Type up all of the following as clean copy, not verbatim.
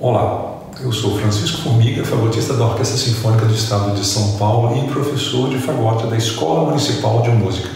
Olá, eu sou Francisco Formiga, fagotista da Orquestra Sinfônica do Estado de São Paulo e professor de fagote da Escola Municipal de Música.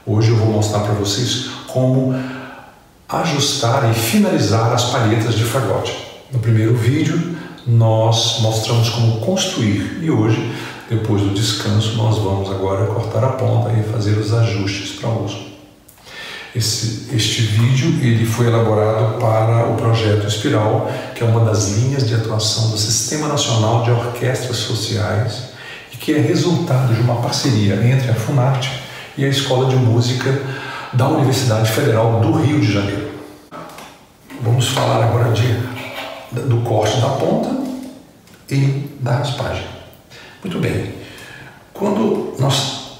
Hoje eu vou mostrar para vocês como ajustar e finalizar as palhetas de fagote. No primeiro vídeo nós mostramos como construir e hoje, depois do descanso, nós vamos agora cortar a ponta e fazer os ajustes para uso. Este vídeo ele foi elaborado para o projeto Espiral, que é uma das linhas de atuação do Sistema Nacional de Orquestras Sociais e que é resultado de uma parceria entre a Funarte e a Escola de Música da Universidade Federal do Rio de Janeiro. Vamos falar agora do corte da ponta e da raspagem. Muito bem, quando nós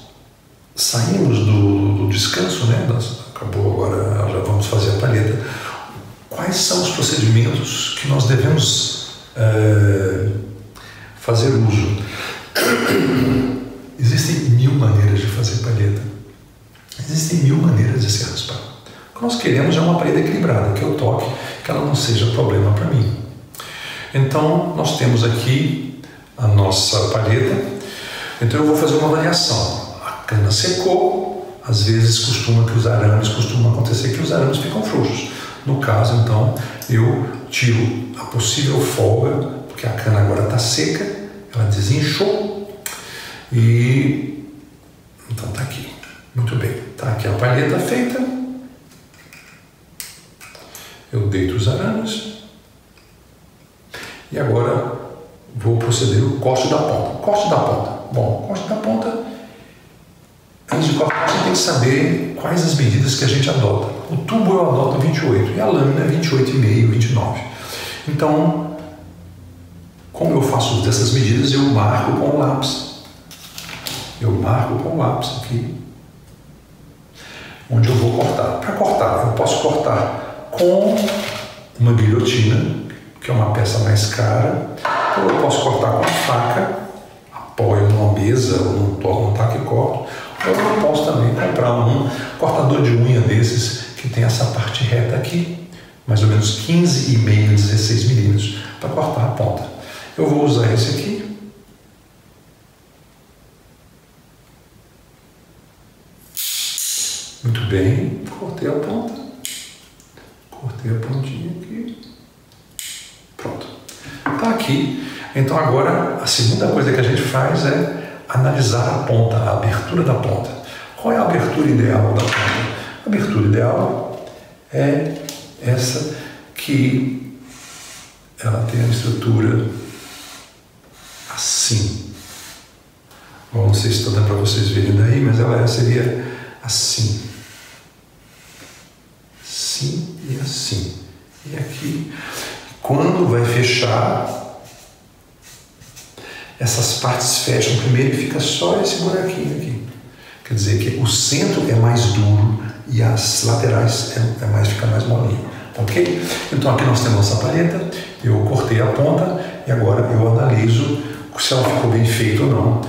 saímos do descanso, né, acabou agora, já vamos fazer a palheta, quais são os procedimentos que nós devemos fazer uso? Existem 1000 maneiras de fazer palheta, existem 1000 maneiras de se raspar. O que nós queremos é uma palheta equilibrada, que eu toque, que ela não seja problema para mim. Então nós temos aqui a nossa palheta, então eu vou fazer uma avaliação. A cana secou, às vezes costuma acontecer que os arames ficam frouxos. No caso, então, eu tiro a possível folga, porque a cana agora está seca, ela desinchou, e então está aqui. Muito bem, está aqui a palheta feita. Eu deito os arames, e agora vou proceder o corte da ponta. Corte da ponta. Bom, corte da ponta, antes de cortar, você tem que saber quais as medidas que a gente adota. O tubo eu adoto 28 e a lâmina 28,5, 29. Então, como eu faço uso dessas medidas, eu marco com o lápis. Eu marco com o lápis aqui, onde eu vou cortar. Para cortar, eu posso cortar com uma guilhotina, que é uma peça mais cara, ou eu posso cortar com a faca, apoio numa mesa ou num taco e corto, ou eu posso também comprar um cortador de unha desses que tem essa parte reta aqui, mais ou menos 15,5, 16 milímetros, para cortar a ponta. Eu vou usar esse aqui. Muito bem, cortei a ponta, cortei a pontinha aqui, pronto, está aqui. Então agora a segunda coisa que a gente faz é analisar a ponta, a abertura da ponta. Qual é a abertura ideal da ponta? A abertura ideal é essa que ela tem a estrutura assim. Bom, não sei se está dando para vocês verem daí, mas ela seria assim. Assim e assim. E aqui, quando vai fechar, essas partes fecham primeiro e fica só esse buraquinho aqui. Quer dizer que o centro é mais duro e as laterais fica mais molinho. Ok? Então aqui nós temos nossa palheta, eu cortei a ponta e agora eu analiso se ela ficou bem feita ou não.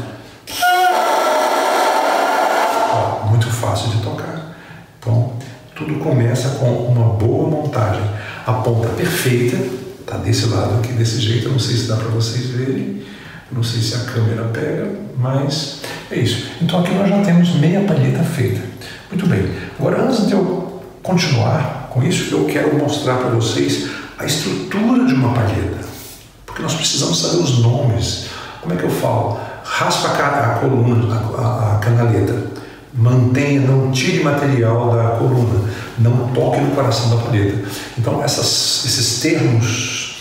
Ó, muito fácil de tocar. Então tudo começa com uma boa montagem. A ponta perfeita está desse lado aqui, desse jeito. Eu não sei se dá para vocês verem. Não sei se a câmera pega, mas é isso. Então aqui nós já temos meia palheta feita. Muito bem. Agora, antes de eu continuar com isso, eu quero mostrar para vocês a estrutura de uma palheta. Porque nós precisamos saber os nomes. Como é que eu falo? Raspa a coluna, a canaleta. Mantenha, não tire material da coluna. Não toque no coração da palheta. Então, esses termos,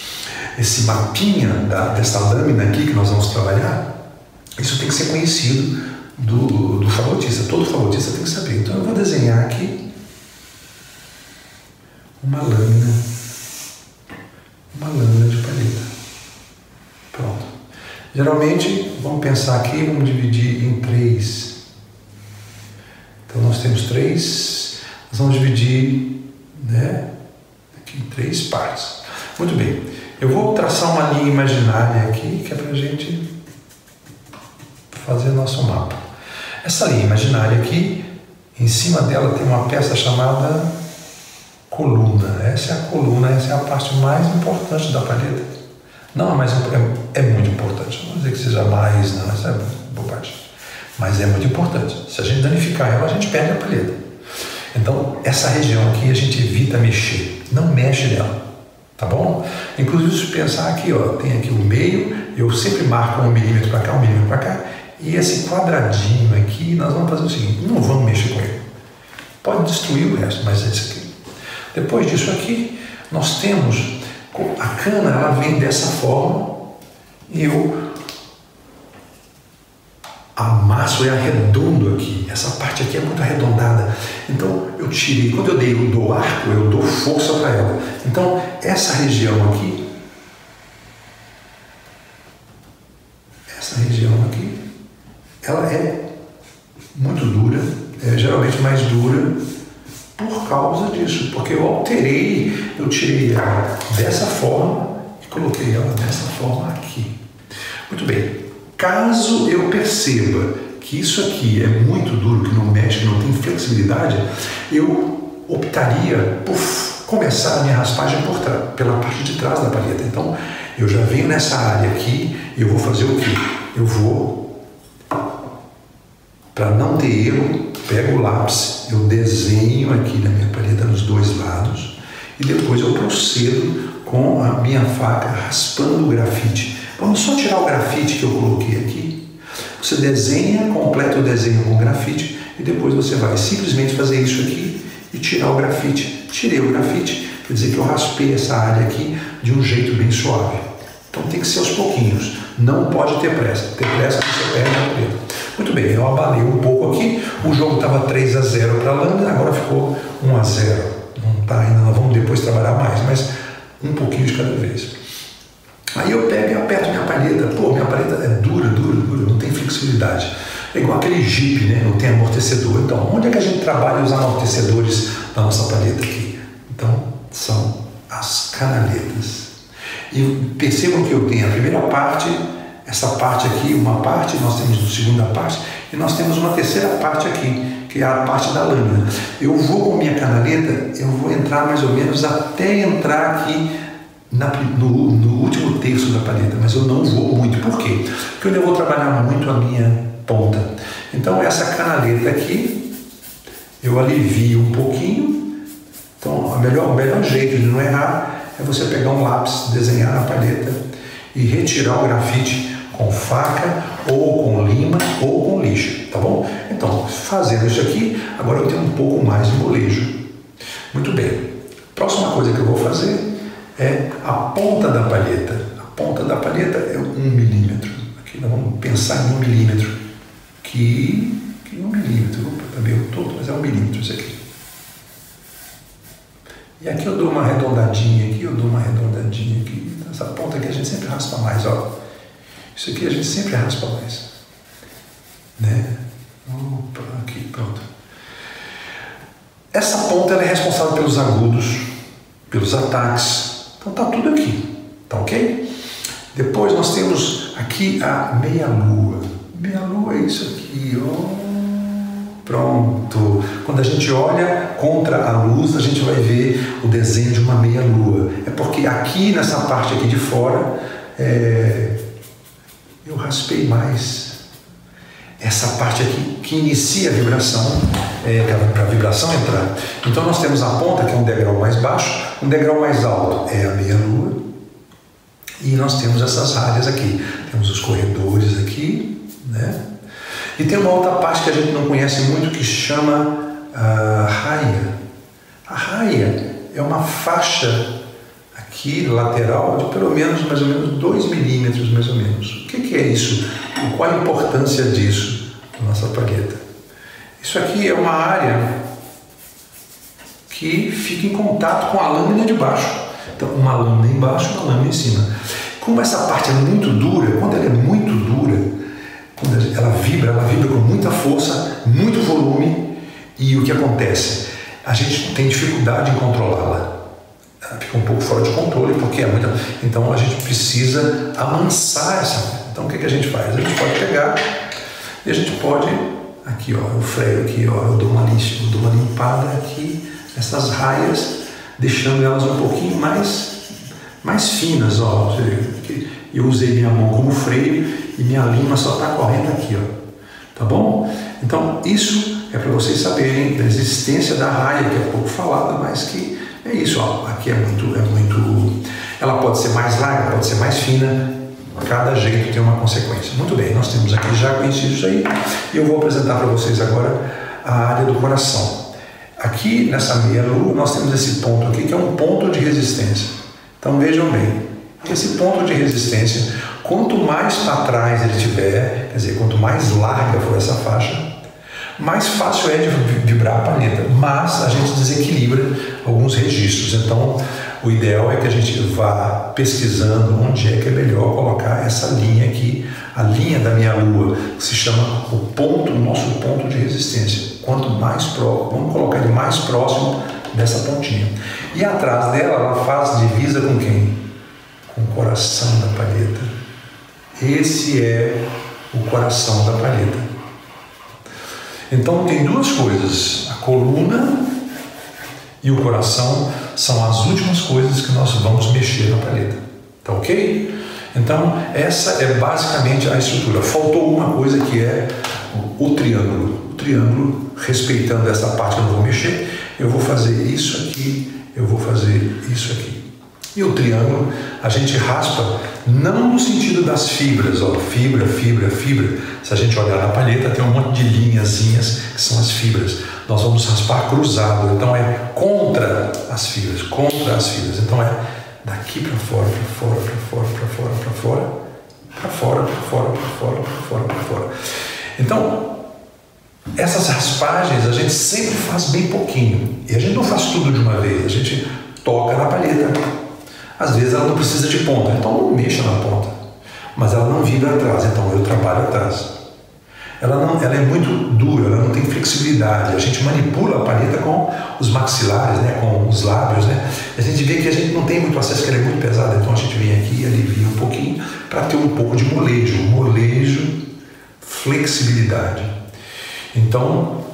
esse mapinha dessa lâmina aqui que nós vamos trabalhar, isso tem que ser conhecido do fagotista. Todo fagotista tem que saber. Então eu vou desenhar aqui uma lâmina de palheta. Pronto. Geralmente, vamos pensar aqui, vamos dividir em 3. Então nós temos 3, nós vamos dividir, né, aqui em 3 partes. Muito bem. Eu vou traçar uma linha imaginária aqui, que é para a gente fazer nosso mapa. Essa linha imaginária aqui, em cima dela tem uma peça chamada coluna. Essa é a coluna, essa é a parte mais importante da palheta. Não, mas é muito importante. Não vou dizer que seja mais, não, essa é bobagem. Mas é muito importante. Se a gente danificar ela, a gente perde a palheta. Então, essa região aqui a gente evita mexer. Não mexe nela, tá bom? Inclusive, se pensar aqui, ó, tem aqui o meio, eu sempre marco 1 milímetro para cá, 1 milímetro para cá. E esse quadradinho aqui, nós vamos fazer o seguinte, não vamos mexer com ele. Pode destruir o resto, mas esse aqui. Depois disso aqui, nós temos, a cana, ela vem dessa forma, e eu amasso e arredondo aqui. Essa parte aqui é muito arredondada. Então, eu tirei, quando eu dou arco, eu dou força para ela. Então, essa região aqui, ela é muito dura, é geralmente mais dura por causa disso, porque eu alterei, eu tirei ela dessa forma e coloquei ela dessa forma aqui. Muito bem, caso eu perceba que isso aqui é muito duro, que não mexe, que não tem flexibilidade, eu optaria por começar a minha raspagem pela parte de trás da palheta. Então, eu já venho nessa área aqui, eu vou fazer o quê? Eu vou, para não ter erro, pego o lápis, eu desenho aqui na minha palheta nos dois lados e depois eu procedo com a minha faca raspando o grafite. Vamos só tirar o grafite que eu coloquei aqui. Você desenha, completa o desenho com grafite e depois você vai simplesmente fazer isso aqui e tirar o grafite. Tirei o grafite, quer dizer que eu raspei essa área aqui de um jeito bem suave. Então tem que ser aos pouquinhos, não pode ter pressa. Ter pressa você perde a palheta. Muito bem, eu abalei um pouco aqui, o jogo estava 3-0 para a lâmina, agora ficou 1-0. Não tá ainda, nós vamos depois trabalhar mais, mas um pouquinho de cada vez. Aí eu pego e aperto minha palheta. Pô, minha palheta é dura, não tem flexibilidade. É igual aquele Jeep, né? Não tem amortecedor. Então, onde é que a gente trabalha os amortecedores da nossa palheta aqui? Então, são as canaletas. E percebam que eu tenho a primeira parte, essa parte aqui, uma parte, nós temos a segunda parte, e nós temos uma terceira parte aqui, que é a parte da lâmina. Eu vou com minha canaleta, eu vou entrar mais ou menos até entrar aqui no último terço da palheta, mas eu não vou muito. Por quê? Porque eu ainda vou trabalhar muito a minha ponta. Então essa canaleta aqui, eu alivio um pouquinho. Então o melhor jeito de não errar é você pegar um lápis, desenhar na palheta e retirar o grafite com faca, ou com lima, ou com lixa, tá bom? Então, fazendo isso aqui, agora eu tenho um pouco mais de molejo. Muito bem. Próxima coisa que eu vou fazer é a ponta da palheta. A ponta da palheta é 1 milímetro. Aqui nós vamos pensar em 1 milímetro. Que 1 milímetro. Opa, tá meio todo, mas é 1 milímetro isso aqui. E aqui eu dou uma arredondadinha aqui, eu dou uma arredondadinha aqui. Essa ponta aqui a gente sempre raspa mais, ó. Isso aqui a gente sempre raspa mais. Né? Opa, aqui, pronto. Essa ponta ela é responsável pelos agudos, pelos ataques. Então tá tudo aqui, tá ok? Depois nós temos aqui a meia-lua. Meia-lua é isso aqui, ó. Pronto. Quando a gente olha contra a luz, a gente vai ver o desenho de uma meia-lua. É porque aqui nessa parte aqui de fora, eu raspei mais essa parte aqui que inicia a vibração, para a vibração entrar. Então nós temos a ponta, que é um degrau mais baixo, um degrau mais alto é a meia-lua, e nós temos essas áreas aqui. Temos os corredores aqui, né? E tem uma outra parte que a gente não conhece muito, que chama raia. A raia é uma faixa aqui lateral de pelo menos, mais ou menos 2 milímetros, mais ou menos. O que é isso? Qual a importância disso na nossa palheta? Isso aqui é uma área que fica em contato com a lâmina de baixo. Então, uma lâmina embaixo e uma lâmina em cima. Como essa parte é muito dura, quando ela é muito dura, quando ela vibra com muita força, muito volume, e o que acontece? A gente tem dificuldade em controlá-la. Ela fica um pouco fora de controle, porque é muita... Então a gente precisa amansar essa... Então o que a gente faz? A gente pode pegar e a gente pode... Aqui, ó, eu freio aqui, ó, eu dou uma limpada aqui, nessas raias, deixando elas um pouquinho mais finas, ó. Eu usei minha mão como freio e minha lima só está correndo aqui, ó. Tá bom? Então, isso é para vocês saberem da existência da raia, que é pouco falada, mas que é isso, ó. Aqui é muito... Ela pode ser mais larga, pode ser mais fina, cada jeito tem uma consequência. Muito bem, nós temos aqui já conhecido isso aí, e eu vou apresentar para vocês agora a área do coração. Aqui nessa meia lua nós temos esse ponto aqui, que é um ponto de resistência. Então vejam bem, esse ponto de resistência, quanto mais para trás ele tiver, quer dizer, quanto mais larga for essa faixa, mais fácil é de vibrar a palheta, mas a gente desequilibra alguns registros. Então o ideal é que a gente vá pesquisando onde é que é melhor colocar essa linha aqui, a linha da minha lua, que se chama o nosso ponto de resistência. Quanto mais próximo, vamos colocar ele mais próximo dessa pontinha. E atrás dela, ela faz divisa com quem? Com o coração da palheta. Esse é o coração da palheta. Então tem duas coisas, a coluna e o coração são as últimas coisas que nós vamos mexer na palheta, tá ok? Então essa é basicamente a estrutura. Faltou uma coisa que é o triângulo. O triângulo, respeitando essa parte que eu não vou mexer, eu vou fazer isso aqui, eu vou fazer isso aqui. E o triângulo a gente raspa não no sentido das fibras, ó, fibra. Se a gente olhar na palheta tem um monte de linhazinhas que são as fibras. Nós vamos raspar cruzado, então é contra as fibras. Então é daqui para fora, para fora. Então essas raspagens a gente sempre faz bem pouquinho e a gente não faz tudo de uma vez, a gente toca na palheta. Às vezes ela não precisa de ponta, então não mexa na ponta, mas ela não vibra atrás, então eu trabalho atrás. Ela é muito dura, ela não tem flexibilidade. A gente manipula a palheta com os maxilares, né, com os lábios, né? A gente vê que a gente não tem muito acesso, que ela é muito pesada, então a gente vem aqui e alivia um pouquinho para ter um pouco de molejo, flexibilidade. Então,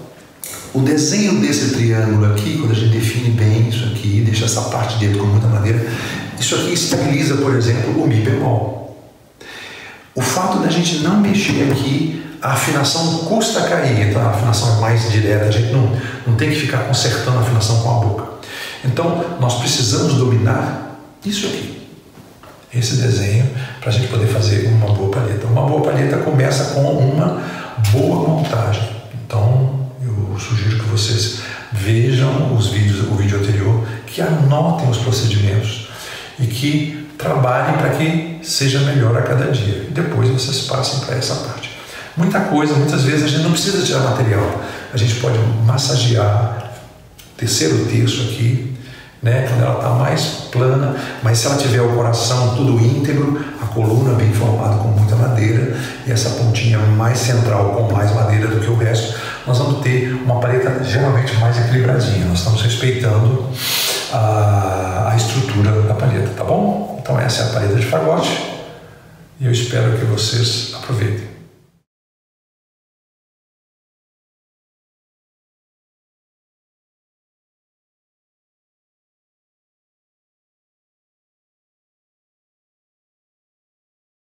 o desenho desse triângulo aqui, quando a gente define bem isso aqui, deixa essa parte dentro com muita madeira, isso aqui estabiliza, por exemplo, o Mi bemol. O fato da gente não mexer aqui, a afinação custa cair, então a afinação é mais direta, a gente não tem que ficar consertando a afinação com a boca. Então, nós precisamos dominar isso aqui, esse desenho, para a gente poder fazer uma boa palheta. Uma boa palheta começa com uma boa montagem. Então, eu sugiro que vocês vejam o vídeo anterior, que anotem os procedimentos e que trabalhem para que seja melhor a cada dia. E depois vocês passem para essa parte. Muita coisa, muitas vezes a gente não precisa tirar material. A gente pode massagear, terceiro terço aqui, né, quando ela está mais plana, mas se ela tiver o coração tudo íntegro, a coluna bem formada com muita madeira e essa pontinha mais central com mais madeira do que o resto, nós vamos ter uma palheta geralmente mais equilibradinha. Nós estamos respeitando a estrutura da palheta, tá bom? Então essa é a palheta de fagote e eu espero que vocês aproveitem.